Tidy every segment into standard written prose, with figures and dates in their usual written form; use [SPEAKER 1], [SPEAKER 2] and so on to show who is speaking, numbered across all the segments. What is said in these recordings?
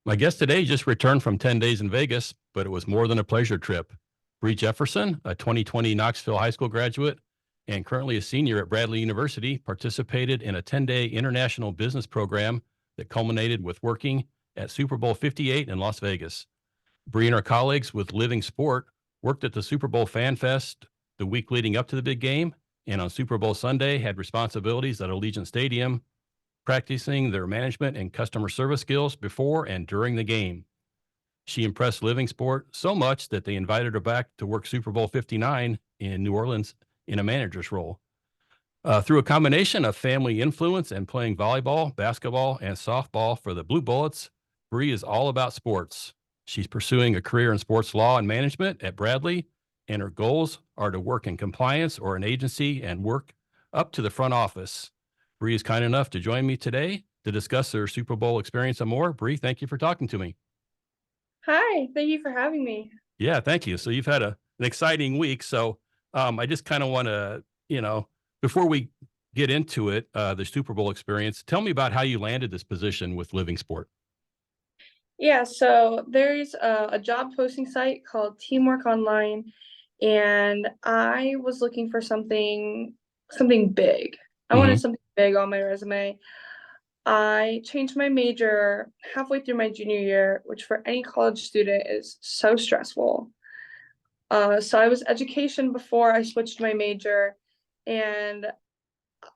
[SPEAKER 1] My guest today just returned from 10 days in Vegas, but it was more than a pleasure trip. Bri Jefferson, a 2020 Knoxville High School graduate and currently a senior at Bradley University, participated in a 10-day international business program that culminated with working at Super Bowl LVIII in Las Vegas. Bri and her colleagues with Living Sport worked at the Super Bowl Fan Fest the week leading up to the big game, and on Super Bowl Sunday had responsibilities at Allegiant Stadium, practicing their management and customer service skills before and during the game. She impressed Living Sport so much that they invited her back to work Super Bowl 59 in New Orleans in a manager's role. Through a combination of family influence and playing volleyball, basketball, and softball for the Blue Bullets, Bri is all about sports. She's pursuing a career in sports law and management at Bradley, and her goals are to work in compliance or an agency and work up to the front office. Bri is kind enough to join me today to discuss her Super Bowl experience and more. Bri, thank you for talking to me.
[SPEAKER 2] Hi, thank you for having me.
[SPEAKER 1] Yeah, thank you. So you've had an exciting week. So I just kind of want to, before we get into it, the Super Bowl experience, tell me about how you landed this position with Living Sport.
[SPEAKER 2] Yeah, so there's a job posting site called Teamwork Online, and I was looking for something big. I wanted
[SPEAKER 1] Hmm.
[SPEAKER 2] something big on my resume. I changed my major halfway through my junior year, which for any college student is so stressful. So I was education before I switched my major, and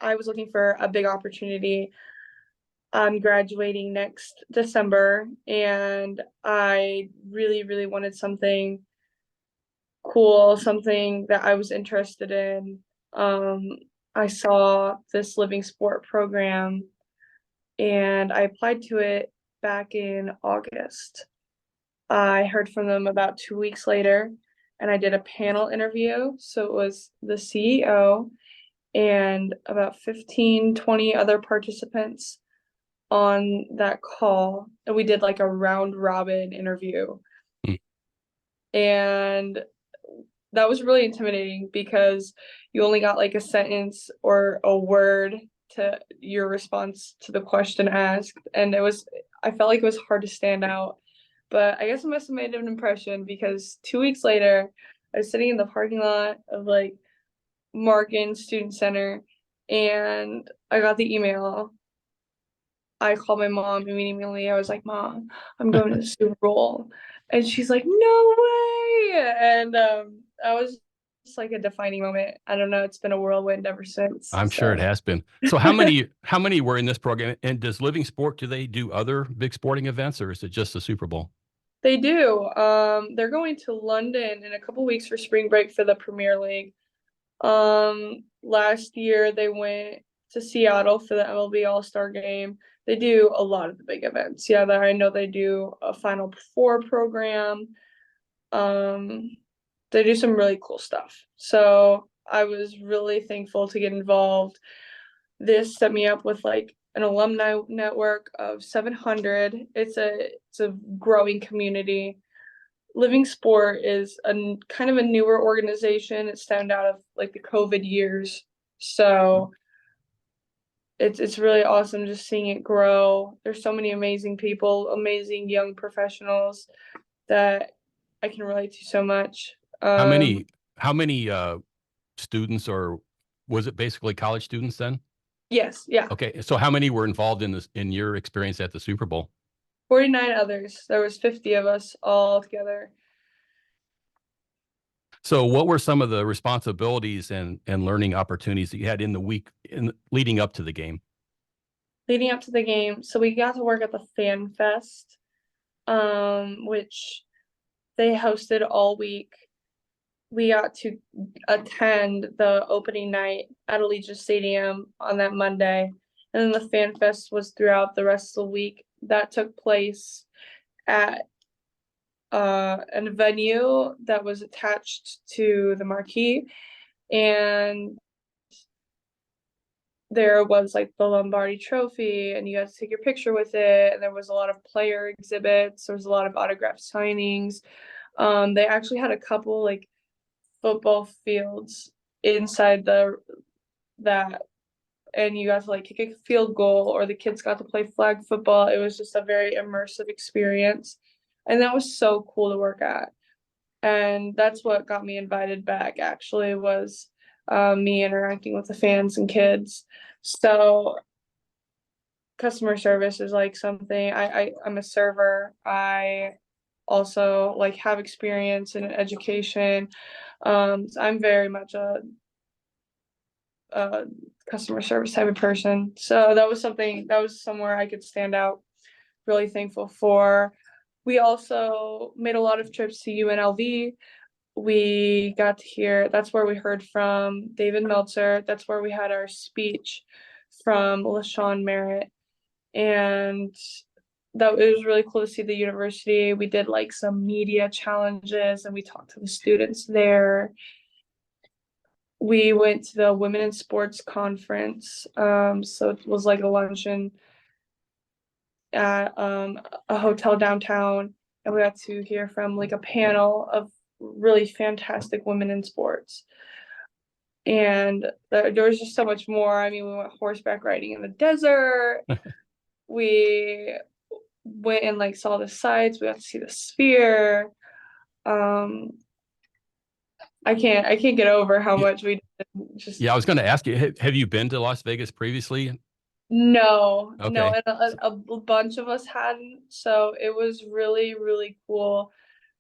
[SPEAKER 2] I was looking for a big opportunity. I'm graduating next December, and I really, really wanted something cool, something that I was interested in. I saw this living sport program and I applied to it back in August. I heard from them about 2 weeks later, and I did a panel interview. So it was the CEO and about 15, 20 other participants on that call, and we did like a round robin interview. And that was really intimidating because you only got like a sentence or a word to your response to the question asked. And I felt like it was hard to stand out. But I guess I must have made an impression because 2 weeks later, I was sitting in the parking lot of like Markin Student Center, and I got the email. I called my mom immediately. I was like, Mom, I'm going to the Super Bowl. And she's like, no way. And I was just like a defining moment. I don't know. It's been a whirlwind ever since.
[SPEAKER 1] I'm sure it
[SPEAKER 2] So
[SPEAKER 1] has been. So how many were in this program? And does Living Sport, do they do other big sporting events or is it just the Super Bowl?
[SPEAKER 2] they do. They're going to London in a couple weeks for spring break for the Premier League. Last year they went to Seattle for the MLB All-Star game. They do a lot of the big events. Yeah, I know they do a Final Four program. Um, they do some really cool stuff. So I was really thankful to get involved. This set me up with like an alumni network of 700. It's a growing community. Living Sport is a kind of a newer organization. It stemmed out of like the COVID years. So it's really awesome just seeing it grow. There's so many amazing people, amazing young professionals that I can relate to so much.
[SPEAKER 1] How many students, or was it basically college students then?
[SPEAKER 2] Yes, yeah.
[SPEAKER 1] Okay. So how many were involved in this in your experience at the Super Bowl?
[SPEAKER 2] 49 others. There was 50 of us all together.
[SPEAKER 1] So what were some of the responsibilities and learning opportunities that you had in the week in leading up to the game?
[SPEAKER 2] Leading up to the game, so we got to work at the Fan Fest, which they hosted all week. We got to attend the opening night at Allegiant Stadium on that Monday, and then the Fan Fest was throughout the rest of the week. That took place at a venue that was attached to the marquee, and there was like the Lombardi Trophy, and you got to take your picture with it. And there was a lot of player exhibits. There was a lot of autograph signings. They actually had a couple like football fields inside the that and you got to like kick a field goal, or the kids got to play flag football. It was just a very immersive experience. And that was so cool to work at. And that's what got me invited back, actually, was me interacting with the fans and kids. So customer service is like something I'm a server. I also like have experience in education. So I'm very much a customer service type of person. So that was somewhere I could stand out. Really thankful for. We also made a lot of trips to UNLV. We got to hear, that's where we heard from David Meltzer. That's where we had our speech from LaShawn Merritt. And that it was really cool to see the university. We did like some media challenges and we talked to the students there. We went to the Women in Sports conference. So it was like a luncheon at a hotel downtown, and we got to hear from like a panel of really fantastic women in sports. And there was just so much more. I mean, we went horseback riding in the desert. We went and like saw the sights. We got to see the Sphere. I can't get over how much we did. Just
[SPEAKER 1] Yeah, I was going to ask you, have you been to Las Vegas previously?
[SPEAKER 2] no,
[SPEAKER 1] Okay.
[SPEAKER 2] and a bunch of us hadn't. So it was really, really cool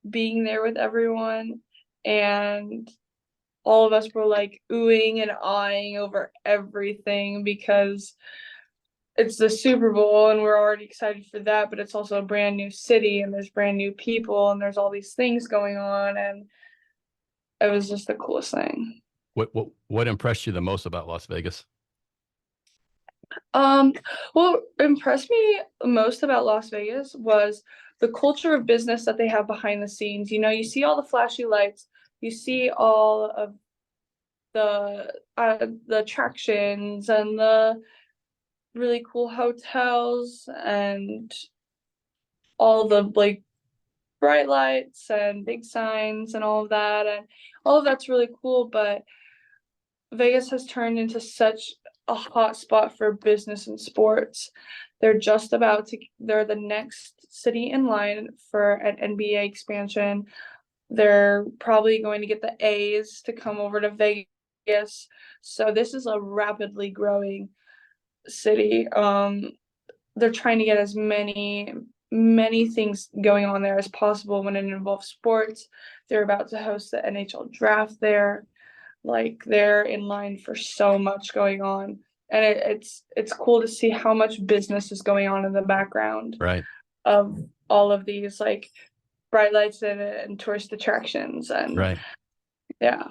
[SPEAKER 2] being there with everyone. And all of us were like oohing and eyeing over everything because it's the Super Bowl and we're already excited for that, but it's also a brand new city and there's brand new people and there's all these things going on, and it was just the coolest thing.
[SPEAKER 1] What impressed you the most about Las Vegas?
[SPEAKER 2] What impressed me most about Las Vegas was the culture of business that they have behind the scenes. You know, you see all the flashy lights, you see all of the attractions and the really cool hotels and all the like bright lights and big signs and all of that, and all of that's really cool. But Vegas has turned into such a hot spot for business and sports. They're the next city in line for an NBA expansion. They're probably going to get the A's to come over to Vegas. So this is a rapidly growing city. They're trying to get as many things going on there as possible when it involves sports. They're about to host the NHL draft there. Like they're in line for so much going on. And it's cool to see how much business is going on in the background
[SPEAKER 1] Right.
[SPEAKER 2] of all of these like bright lights and tourist attractions. And
[SPEAKER 1] Right.
[SPEAKER 2] yeah.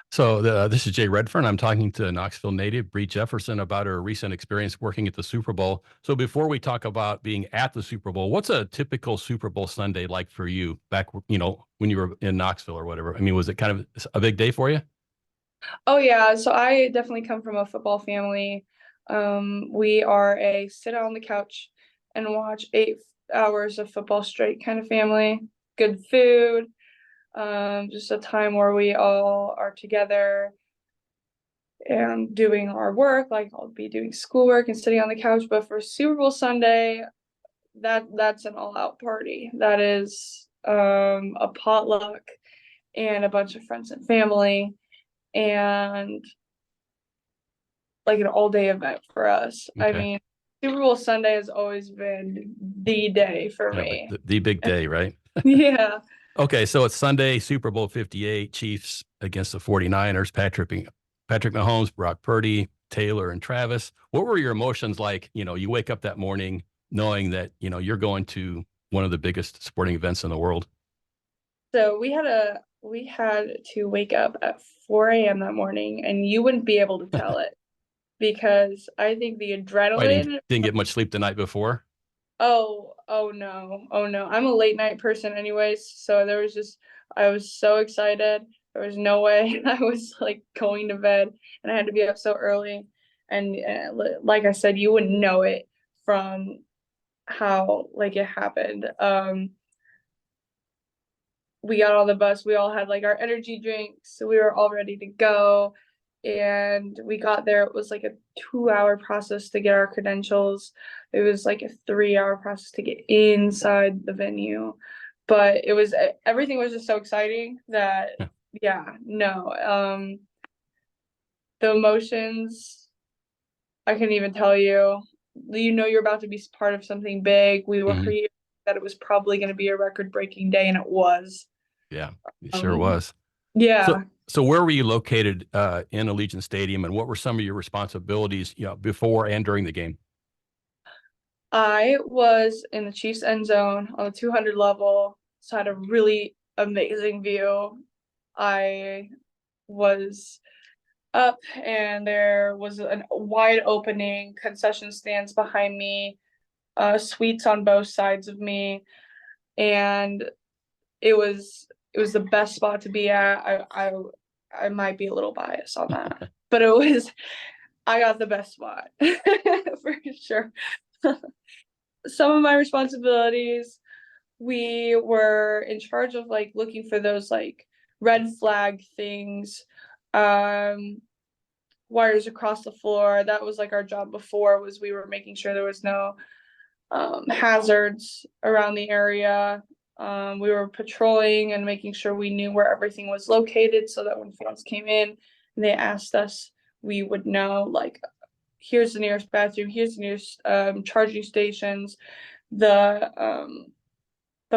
[SPEAKER 1] So this is Jay Redfern. I'm talking to Knoxville native Bri Jefferson about her recent experience working at the Super Bowl. So before we talk about being at the Super Bowl, what's a typical Super Bowl Sunday like for you back, when you were in Knoxville or whatever? I mean, was it kind of a big day for you?
[SPEAKER 2] Oh yeah, so I definitely come from a football family. We are a sit on the couch and watch 8 hours of football straight kind of family. Good food, just a time where we all are together and doing our work. Like I'll be doing schoolwork and sitting on the couch. But for Super Bowl Sunday, that's an all-out party. That is a potluck and a bunch of friends and family, and like an all-day event for us. I
[SPEAKER 1] Okay.
[SPEAKER 2] mean, Super Bowl Sunday has always been the day for
[SPEAKER 1] Yeah,
[SPEAKER 2] me.
[SPEAKER 1] the big day, right?
[SPEAKER 2] Yeah.
[SPEAKER 1] Okay, so it's Sunday, Super Bowl 58, Chiefs against the 49ers, Patrick Mahomes, Brock Purdy, Taylor, and Travis. What were your emotions like? You wake up that morning knowing that, you're going to one of the biggest sporting events in the world.
[SPEAKER 2] So we had to wake up at 4 a.m. that morning, and you wouldn't be able to tell it because I think the
[SPEAKER 1] I didn't,
[SPEAKER 2] adrenaline.
[SPEAKER 1] didn't get much sleep the night before.
[SPEAKER 2] Oh no. Oh no. I'm a late night person anyways, so I was so excited. There was no way I was like going to bed, and I had to be up so early. And like I said, you wouldn't know it from how like it happened. We got on the bus, we all had like our energy drinks, so we were all ready to go. and we got there. It was like a 2-hour process to get our credentials. It was like a 3-hour process to get inside the venue. But it was, everything was just so exciting that,
[SPEAKER 1] Yeah.
[SPEAKER 2] yeah, no. The emotions, I couldn't even tell you. You know you're about to be part of something big. We were
[SPEAKER 1] Mhm.
[SPEAKER 2] hearing that it was probably going to be a record-breaking day, and it was.
[SPEAKER 1] Yeah, it sure
[SPEAKER 2] Um,
[SPEAKER 1] was.
[SPEAKER 2] yeah.
[SPEAKER 1] So where were you located in Allegiant Stadium, and what were some of your responsibilities, before and during the game?
[SPEAKER 2] I was in the Chiefs end zone on the 200 level, so I had a really amazing view. I was up and there was a wide opening, concession stands behind me, suites on both sides of me, and it was the best spot to be at. I might be a little biased on that, but I got the best spot for sure. Some of my responsibilities, we were in charge of like looking for those like red flag things, um, wires across the floor. That was like our job before, was we were making sure there was no hazards around the area. We were patrolling and making sure we knew where everything was located so that when fans came in and they asked us, we would know like, here's the nearest bathroom, here's the nearest charging stations. The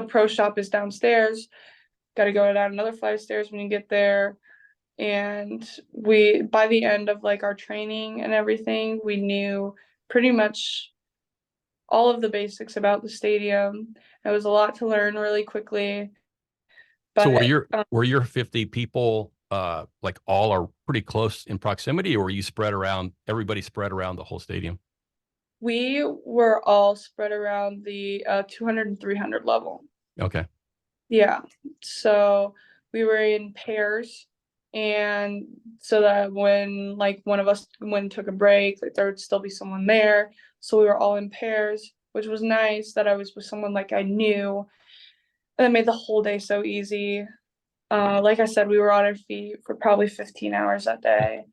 [SPEAKER 2] pro shop is downstairs. Got to go down another flight of stairs when you get there. And we, by the end of like our training and everything, we knew pretty much all of the basics about the stadium. It was a lot to learn really quickly,
[SPEAKER 1] So
[SPEAKER 2] but
[SPEAKER 1] were your 50 people like all are pretty close in proximity, or were you spread around, everybody spread around the whole stadium?
[SPEAKER 2] we were all spread around the 200 and 300 level.
[SPEAKER 1] Okay.
[SPEAKER 2] Yeah. So we were in pairs, and so that when like one of us when took a break, like there would still be someone there. So we were all in pairs, which was nice that I was with someone like I knew. And it made the whole day so easy. Like I said, we were on our feet for probably 15 hours that day.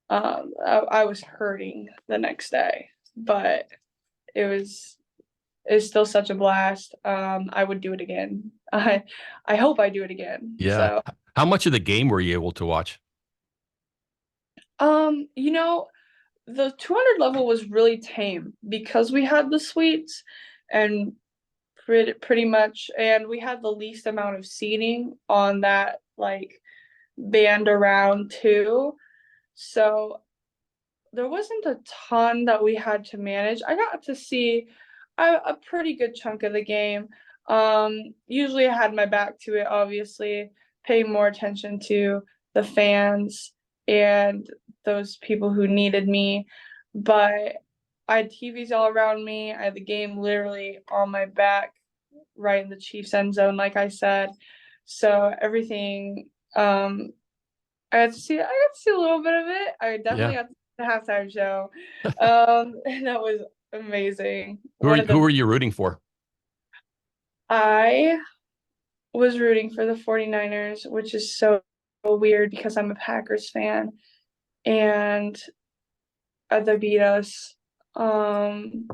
[SPEAKER 2] I was hurting the next day, but it was it's still such a blast. I would do it again. I hope I do it again.
[SPEAKER 1] Yeah.
[SPEAKER 2] So,
[SPEAKER 1] How much of the game were you able to watch?
[SPEAKER 2] you know, the 200 level was really tame because we had the suites and pretty much, and we had the least amount of seating on that like band around too. So there wasn't a ton that we had to manage. I got to see a pretty good chunk of the game. Usually I had my back to it, obviously, paying more attention to the fans and those people who needed me. But I had TVs all around me. I had the game literally on my back, right in the Chiefs end zone, like I said. So everything, I got to see a little bit of it. I definitely
[SPEAKER 1] Yeah.
[SPEAKER 2] got the halftime show. And that was amazing. One of
[SPEAKER 1] Who
[SPEAKER 2] the
[SPEAKER 1] were you rooting for?
[SPEAKER 2] I was rooting for the 49ers, which is so weird because I'm a Packers fan and they beat us. Um,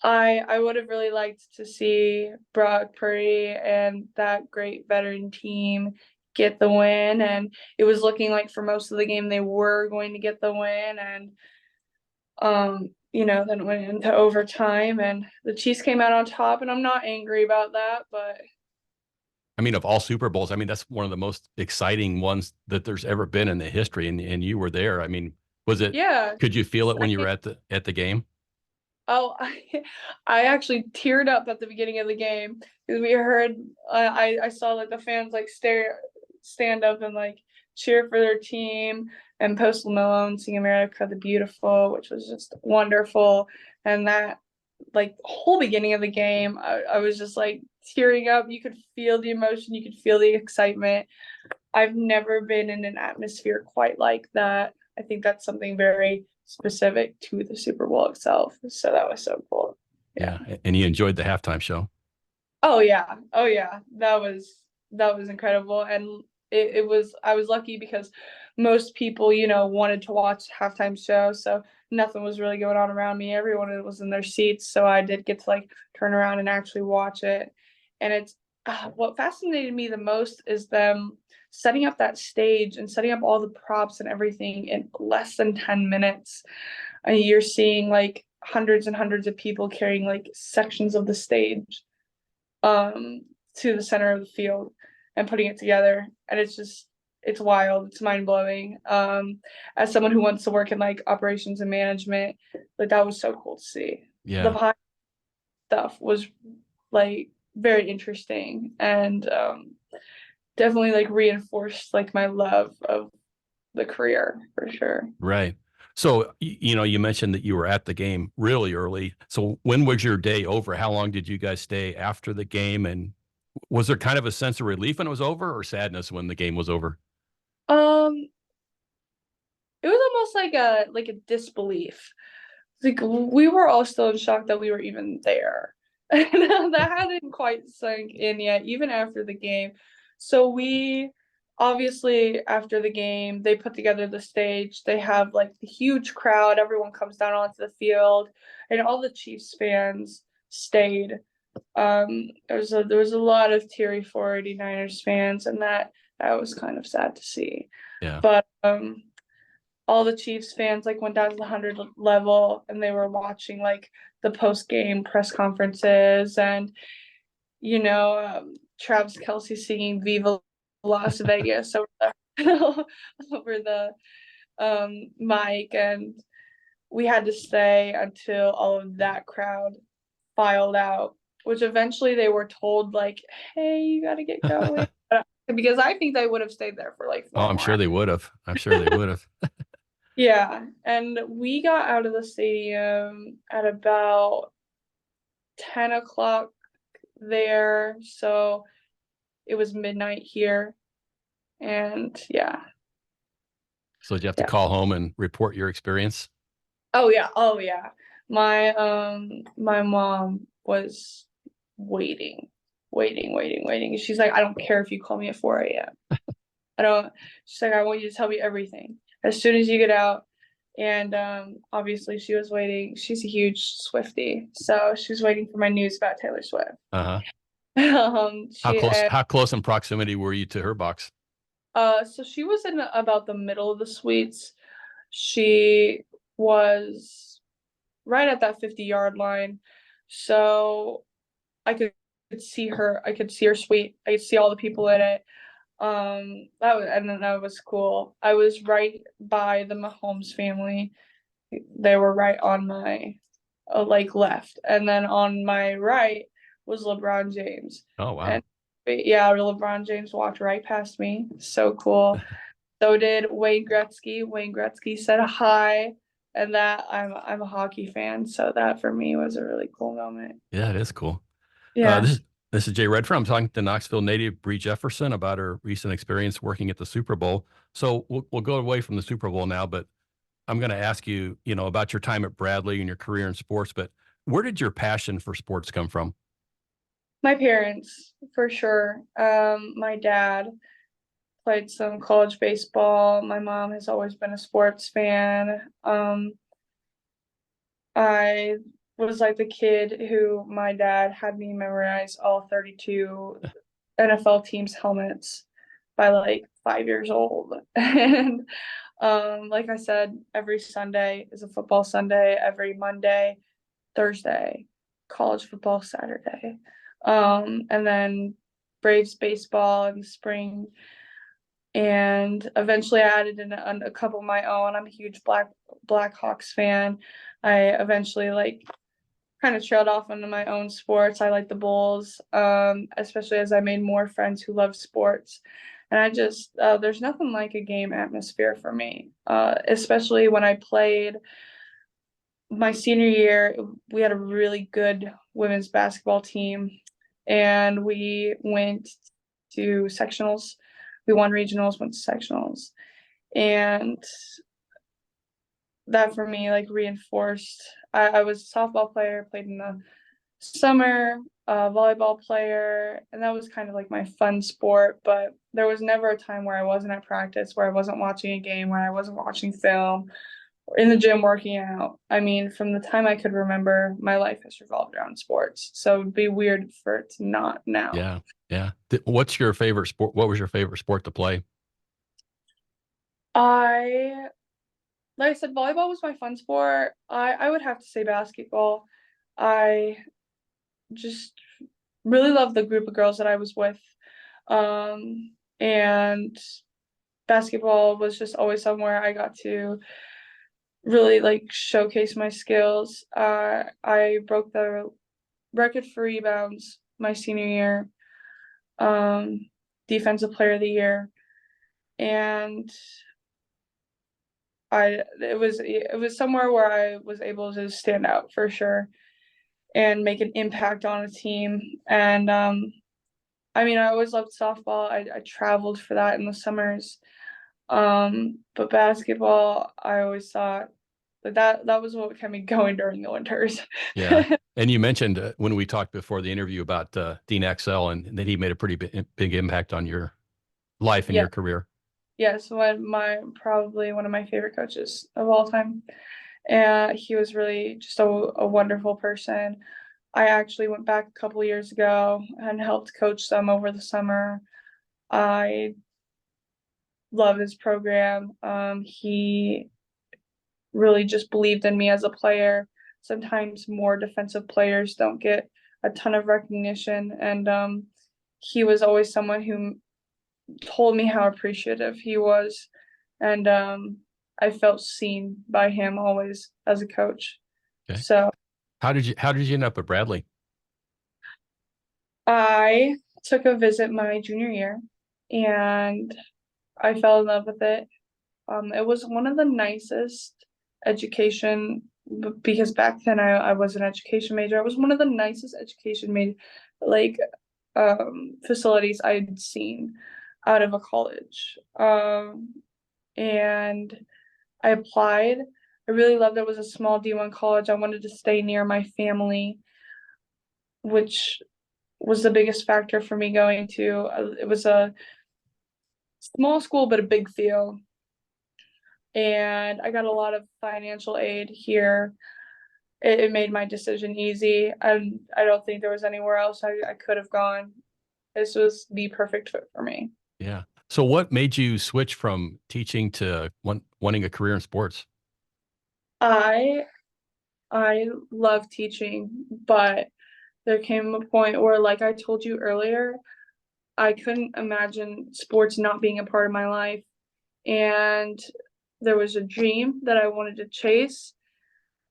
[SPEAKER 2] I would have really liked to see Brock Purdy and that great veteran team get the win, and it was looking like for most of the game they were going to get the win, and then it went into overtime and the Chiefs came out on top, and I'm not angry about that, but
[SPEAKER 1] I mean, of all Super Bowls, I mean, that's one of the most exciting ones that there's ever been in the history, and you were there. I mean,
[SPEAKER 2] yeah.
[SPEAKER 1] could you feel it when you were at the game?
[SPEAKER 2] Oh, I actually teared up at the beginning of the game because we heard I saw like the fans like stand up and like cheer for their team, and Post Malone sing America the Beautiful, which was just wonderful. And that like whole beginning of the game, I was just like tearing up. You could feel the emotion, you could feel the excitement. I've never been in an atmosphere quite like that. I think that's something very specific to the Super Bowl itself. So that was so cool. Yeah.
[SPEAKER 1] Yeah. And you enjoyed the halftime show.
[SPEAKER 2] Oh yeah. Oh yeah. That was incredible. And it was I was lucky because most people, wanted to watch halftime show, so nothing was really going on around me. Everyone was in their seats, so I did get to like turn around and actually watch it. And it's what fascinated me the most is them setting up that stage and setting up all the props and everything in less than 10 minutes. And you're seeing like hundreds and hundreds of people carrying like sections of the stage to the center of the field and putting it together. And it's wild. It's mind blowing. As someone who wants to work in like operations and management, like that was so cool to see. The
[SPEAKER 1] Yeah.
[SPEAKER 2] behind stuff was like very interesting and definitely like reinforced like my love of the career for sure.
[SPEAKER 1] Right. So, you mentioned that you were at the game really early. So when was your day over? How long did you guys stay after the game? And was there kind of a sense of relief when it was over or sadness when the game was over?
[SPEAKER 2] Um, it was almost like a disbelief. Like we were all still in shock that we were even there. And that hadn't quite sunk in yet, even after the game. So we obviously after the game, they put together the stage. They have like the huge crowd. Everyone comes down onto the field, and all the Chiefs fans stayed. There was a lot of teary 49ers fans, and that was kind of sad to see.
[SPEAKER 1] Yeah.
[SPEAKER 2] But all the Chiefs fans like went down to the 100 level and they were watching like the post game press conferences and Travis Kelce singing "Viva Las Vegas" over the over the mic, and we had to stay until all of that crowd filed out, which eventually they were told like, "Hey, you got to get going," because I think they would have stayed there for like
[SPEAKER 1] Oh,
[SPEAKER 2] four
[SPEAKER 1] I'm
[SPEAKER 2] more.
[SPEAKER 1] sure they would have. I'm sure they would have.
[SPEAKER 2] Yeah, and we got out of the stadium at about 10 o'clock there, so it was midnight here, and yeah,
[SPEAKER 1] So did you have to
[SPEAKER 2] yeah.
[SPEAKER 1] call home and report your experience?
[SPEAKER 2] Oh yeah. My mom was waiting, waiting. She's like, I don't care if you call me at 4 a.m. I don't. She's like, I want you to tell me everything as soon as you get out. And obviously she was waiting. She's a huge Swiftie, so she was waiting for my news about Taylor Swift.
[SPEAKER 1] Uh-huh. How
[SPEAKER 2] She
[SPEAKER 1] close, how close in proximity were you to her box?
[SPEAKER 2] so she was in about the middle of the suites. She was right at that 50-yard line, so I could see her. I could see her suite. I could see all the people in it. That was cool. I was right by the Mahomes family. They were right on my like left, and then on my right was LeBron James.
[SPEAKER 1] Oh,
[SPEAKER 2] And
[SPEAKER 1] wow.
[SPEAKER 2] yeah, LeBron James walked right past me. So cool. So did Wayne Gretzky. Wayne Gretzky said hi, and that I'm a hockey fan, so that for me was a really cool moment.
[SPEAKER 1] Yeah, it is cool. Uh,
[SPEAKER 2] Yeah.
[SPEAKER 1] this this is Jay Redford. I'm talking to Knoxville native Bri Jefferson about her recent experience working at the Super Bowl. So we'll go away from the Super Bowl now, but I'm going to ask you, about your time at Bradley and your career in sports. But where did your passion for sports come from?
[SPEAKER 2] My parents, for sure. My dad played some college baseball. My mom has always been a sports fan. I was like the kid who my dad had me memorize all 32 NFL teams' helmets by like 5 years old. And like I said, every Sunday is a football Sunday, every Monday, Thursday, college football Saturday. And then Braves baseball in the spring. And eventually I added in a couple of my own. I'm a huge Blackhawks fan. I eventually like kind of trailed off into my own sports. I like the Bulls, especially as I made more friends who love sports. And I just, there's nothing like a game atmosphere for me, especially when I played my senior year. We had a really good women's basketball team, and we went to sectionals. We won regionals, went to sectionals. And that for me like reinforced. I was a softball player, played in the summer, volleyball player, and that was kind of like my fun sport, but there was never a time where I wasn't at practice, where I wasn't watching a game, where I wasn't watching film, or in the gym working out. I mean, from the time I could remember, my life has revolved around sports. So it'd be weird for it to not now.
[SPEAKER 1] Yeah. Yeah. What's your favorite sport? What was your favorite sport to play?
[SPEAKER 2] I Like I said, volleyball was my fun sport. I would have to say basketball. I just really loved the group of girls that I was with. And basketball was just always somewhere I got to really like showcase my skills. I broke the record for rebounds my senior year, um, defensive player of the year, and it was somewhere where I was able to stand out for sure and make an impact on a team. And I mean, I always loved softball. I traveled for that in the summers. But basketball, I always thought that was what kept me going during the winters.
[SPEAKER 1] Yeah. And you mentioned when we talked before the interview about Dean Axel and that he made a pretty big impact on your life and
[SPEAKER 2] Yeah,
[SPEAKER 1] your career.
[SPEAKER 2] yes, probably one of my favorite coaches of all time. And he was really just a wonderful person. I actually went back a couple years ago and helped coach them over the summer. I love his program. He really just believed in me as a player. Sometimes more defensive players don't get a ton of recognition, and he was always someone who told me how appreciative he was, and I felt seen by him always as a coach.
[SPEAKER 1] Okay.
[SPEAKER 2] So
[SPEAKER 1] How did you end up at Bradley?
[SPEAKER 2] I took a visit my junior year, and I fell in love with it. It was one of the nicest education because back then I was an education major. It was one of the nicest education made like facilities I'd seen out of a college. And I applied. I really loved it. It was a small D1 college. I wanted to stay near my family, which was the biggest factor for me going to. It was a small school, but a big feel. And I got a lot of financial aid here. It made my decision easy. I don't think there was anywhere else I could have gone. This was the perfect fit for me.
[SPEAKER 1] Yeah. So what made you switch from teaching to wanting a career in sports?
[SPEAKER 2] I I love teaching, but there came a point where, like I told you earlier, I couldn't imagine sports not being a part of my life. And there was a dream that I wanted to chase.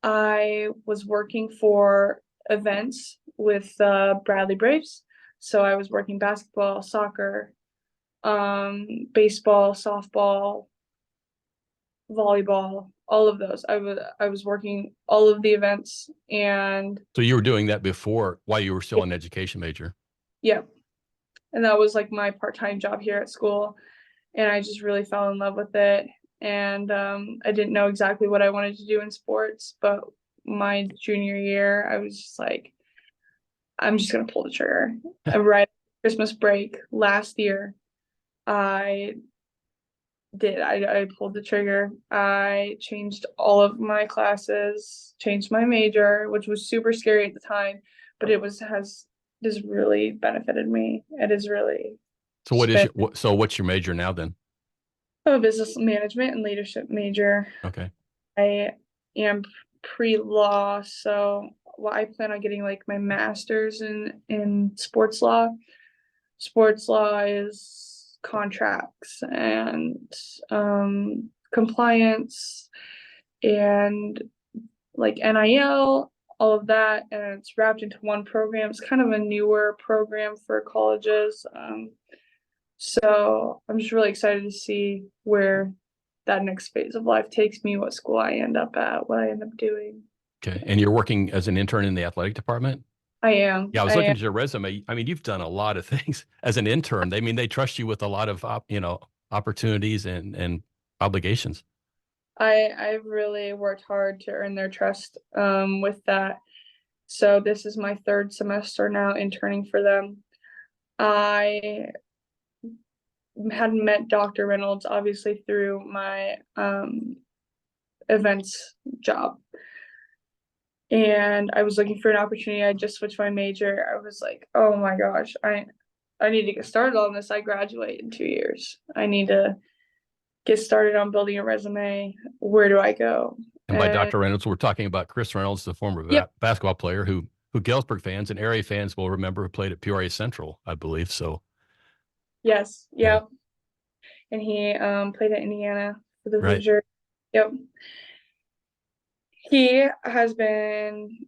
[SPEAKER 2] I was working for events with Bradley Braves. So I was working basketball, soccer, baseball, softball, volleyball, all of those. I was working all of the events, and
[SPEAKER 1] So you were doing that before while you were still an education major.
[SPEAKER 2] yeah, and that was like my part-time job here at school, and I just really fell in love with it. And I didn't know exactly what I wanted to do in sports, but my junior year, I was just like, I'm just gonna pull the trigger. And right Christmas break last year, I did. I pulled the trigger. I changed all of my classes, changed my major, which was super scary at the time, but it has really benefited me. It has really
[SPEAKER 1] So
[SPEAKER 2] just been
[SPEAKER 1] what's your major now then?
[SPEAKER 2] a business management and leadership major.
[SPEAKER 1] Okay.
[SPEAKER 2] I am pre-law, so I plan on getting like my master's in sports law. Sports law is contracts and compliance and like NIL, all of that, and it's wrapped into one program. It's kind of a newer program for colleges. So I'm just really excited to see where that next phase of life takes me, what school I end up at, what I end up doing.
[SPEAKER 1] Okay. And you're working as an intern in the athletic department?
[SPEAKER 2] I am.
[SPEAKER 1] Yeah, I was
[SPEAKER 2] I
[SPEAKER 1] looking
[SPEAKER 2] am.
[SPEAKER 1] at your resume. I mean, you've done a lot of things as an intern. They trust you with a lot of opportunities and obligations.
[SPEAKER 2] I've really worked hard to earn their trust with that. So this is my third semester now interning for them. I had met Dr. Reynolds obviously through my events job. And I was looking for an opportunity. I just switched my major. I was like, oh my gosh, I need to get started on this. I graduate in 2 years. I need to get started on building a resume. Where do I go?
[SPEAKER 1] And by Dr. Reynolds, we're talking about Chris Reynolds, the former
[SPEAKER 2] Yep.
[SPEAKER 1] basketball player who Galesburg fans and area fans will remember, who played at Peoria Central, I believe. So
[SPEAKER 2] yes, yep. And he played at Indiana for the
[SPEAKER 1] right.
[SPEAKER 2] Hoosiers. Yep. He has been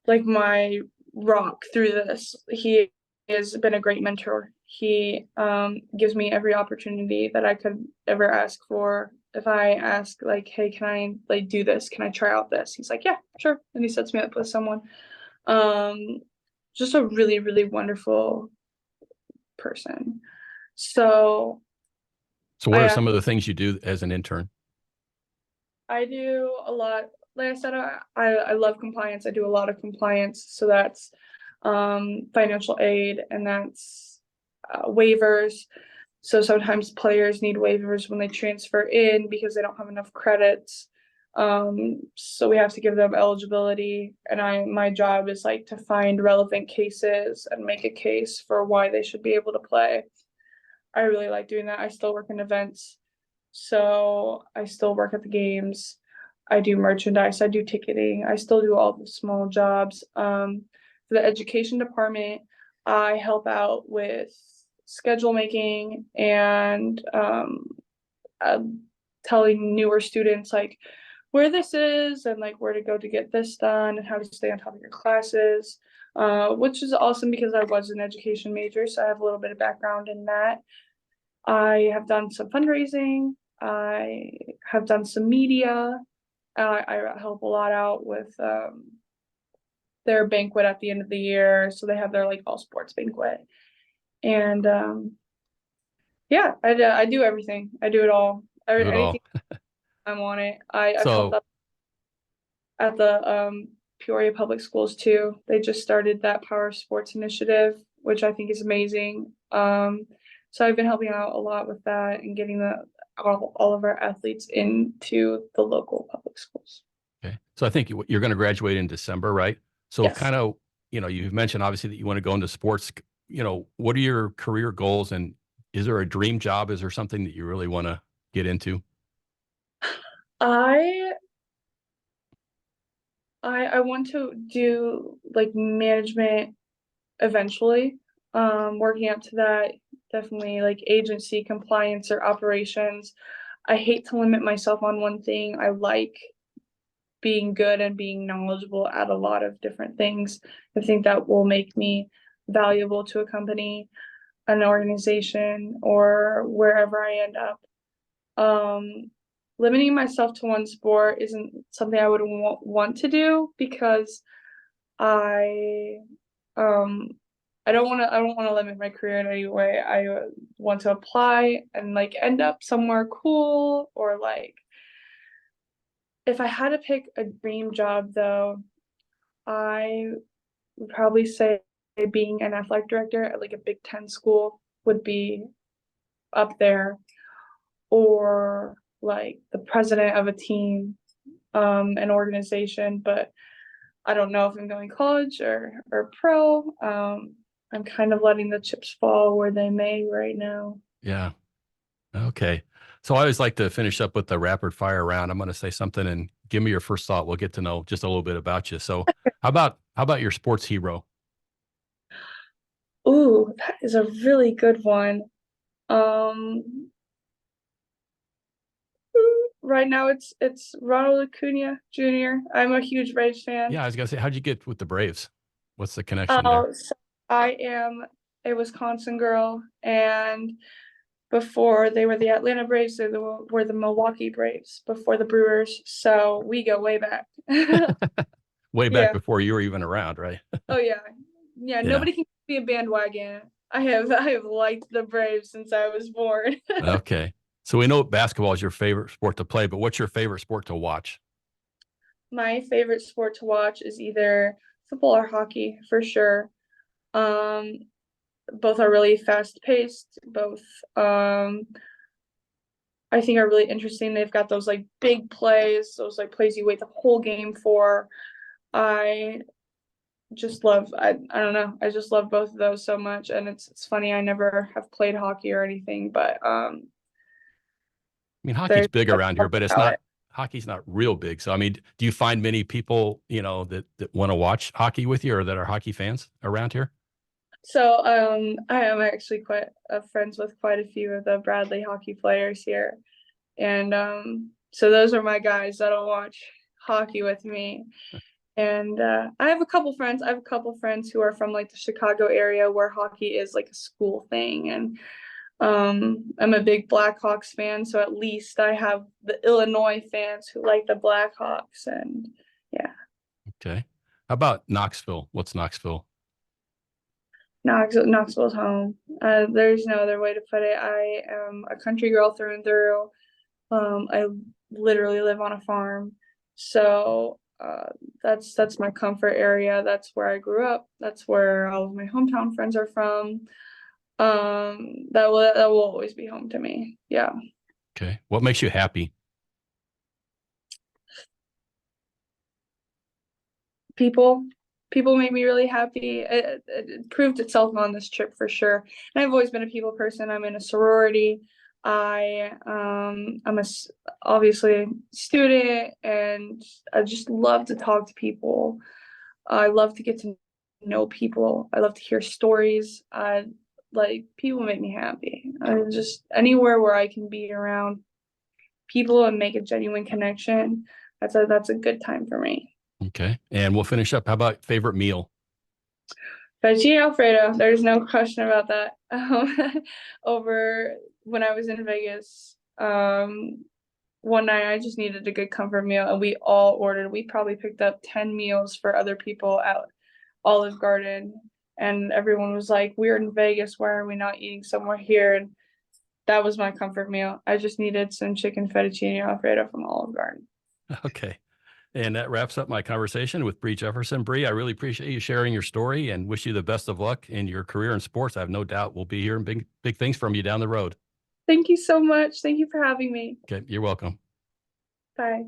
[SPEAKER 2] like my rock through this. He has been a great mentor. He gives me every opportunity that I could ever ask for. If I ask like, hey, can I like do this? Can I try out this? He's like, yeah, sure. And he sets me up with someone. Just a really, really wonderful person. So
[SPEAKER 1] what are some of the things you do as an intern?
[SPEAKER 2] I do a lot. Like I said, I love compliance. I do a lot of compliance. So that's financial aid, and that's waivers. So sometimes players need waivers when they transfer in because they don't have enough credits. So we have to give them eligibility. And my job is like to find relevant cases and make a case for why they should be able to play. I really like doing that. I still work in events. So I still work at the games. I do merchandise. I do ticketing. I still do all the small jobs. For the education department, I help out with schedule making and telling newer students like where this is and like where to go to get this done and how to stay on top of your classes, which is awesome because I was an education major, so I have a little bit of background in that. I have done some fundraising. I have done some media. I help a lot out with their banquet at the end of the year. So they have their like all sports banquet. And yeah, I do everything. I do it all. Anything I'm on it. I've helped out at the Peoria Public Schools too. They just started that Power Sports initiative, which I think is amazing. So I've been helping out a lot with that and getting all of our athletes into the local public schools.
[SPEAKER 1] Okay. So I think you're going to graduate in December, right? So
[SPEAKER 2] yes.
[SPEAKER 1] kind of, you've mentioned obviously that you want to go into sports. What are your career goals, and is there a dream job? Is there something that you really want to get into?
[SPEAKER 2] I want to do like management eventually. Working up to that, definitely like agency compliance or operations. I hate to limit myself on one thing. I like being good and being knowledgeable at a lot of different things. I think that will make me valuable to a company, an organization, or wherever I end up. Limiting myself to one sport isn't something I would want to do because I don't want to limit my career in any way. I want to apply and like end up somewhere cool, or like if I had to pick a dream job though, I would probably say being an athletic director at like a Big Ten school would be up there, or like the president of a team, an organization, but I don't know if I'm going college or pro. I'm kind of letting the chips fall where they may right now.
[SPEAKER 1] Yeah. Okay. So I always like to finish up with the rapid fire round. I'm going to say something and give me your first thought. We'll get to know just a little bit about you. So how about your sports hero?
[SPEAKER 2] Ooh, that is a really good one. Right now it's Ronald Acuna Jr. I'm a huge Braves fan.
[SPEAKER 1] Yeah, I was gonna say, how'd you get with the Braves? What's the connection there?
[SPEAKER 2] So I am a Wisconsin girl, and before they were the Atlanta Braves, they were the Milwaukee Braves before the Brewers. So we go way back.
[SPEAKER 1] Way back before you were even around, right?
[SPEAKER 2] Oh yeah. Yeah, nobody can be a bandwagon. I have liked the Braves since I was born.
[SPEAKER 1] Okay. So we know basketball is your favorite sport to play, but what's your favorite sport to watch?
[SPEAKER 2] My favorite sport to watch is either football or hockey for sure. Both are really fast paced. Both I think are really interesting. They've got those like big plays, those like plays you wait the whole game for. I just love I don't know. I just love both of those so much. And it's funny, I never have played hockey or anything, but
[SPEAKER 1] I mean, hockey's
[SPEAKER 2] there's
[SPEAKER 1] big around here, but it's
[SPEAKER 2] about
[SPEAKER 1] not
[SPEAKER 2] it.
[SPEAKER 1] hockey's not real big. So, I mean, do you find many people, that want to watch hockey with you or that are hockey fans around here?
[SPEAKER 2] So I am actually quite friends with quite a few of the Bradley hockey players here. And so those are my guys that'll watch hockey with me. And I have a couple friends. I have a couple friends who are from like the Chicago area where hockey is like a school thing. And I'm a big Blackhawks fan, so at least I have the Illinois fans who like the Blackhawks. And yeah,
[SPEAKER 1] Okay. How about Knoxville? What's Knoxville?
[SPEAKER 2] Knoxville's home. There's no other way to put it. I am a country girl through and through. I literally live on a farm, so that's my comfort area. That's where I grew up. That's where all of my hometown friends are from. That will always be home to me. Yeah.
[SPEAKER 1] Okay. What makes you happy?
[SPEAKER 2] People make me really happy. It proved itself on this trip for sure. And I've always been a people person. I'm in a sorority. I'm obviously student, and I just love to talk to people. I love to get to know people. I love to hear stories. Like people make me happy. I just anywhere where I can be around people and make a genuine connection. That's a good time for me.
[SPEAKER 1] Okay. And we'll finish up. How about favorite meal?
[SPEAKER 2] Fettuccine Alfredo, there's no question about that. Over when I was in Vegas, one night I just needed a good comfort meal, and we all ordered. We probably picked up 10 meals for other people at Olive Garden, and everyone was like, "We're in Vegas. Why are we not eating somewhere here?" And that was my comfort meal. I just needed some chicken fettuccine Alfredo from Olive Garden.
[SPEAKER 1] Okay. And that wraps up my conversation with Bri Jefferson. Bri, I really appreciate you sharing your story and wish you the best of luck in your career in sports. I have no doubt we'll be hearing big things from you down the road.
[SPEAKER 2] Thank you so much. Thank you for having me.
[SPEAKER 1] Okay. You're welcome.
[SPEAKER 2] Bye.